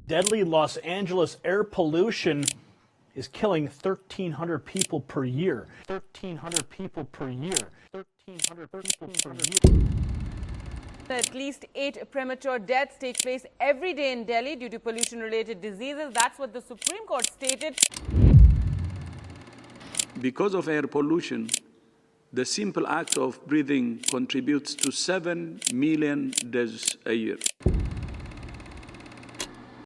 Deadly Los Angeles air pollution is killing 1,300 people per year. 1,300 people per year. 1,300 people per year. At least 8 premature deaths take place every day in Delhi due to pollution-related diseases. That's what the Supreme Court stated. Because of air pollution, the simple act of breathing contributes to 7 million deaths a year.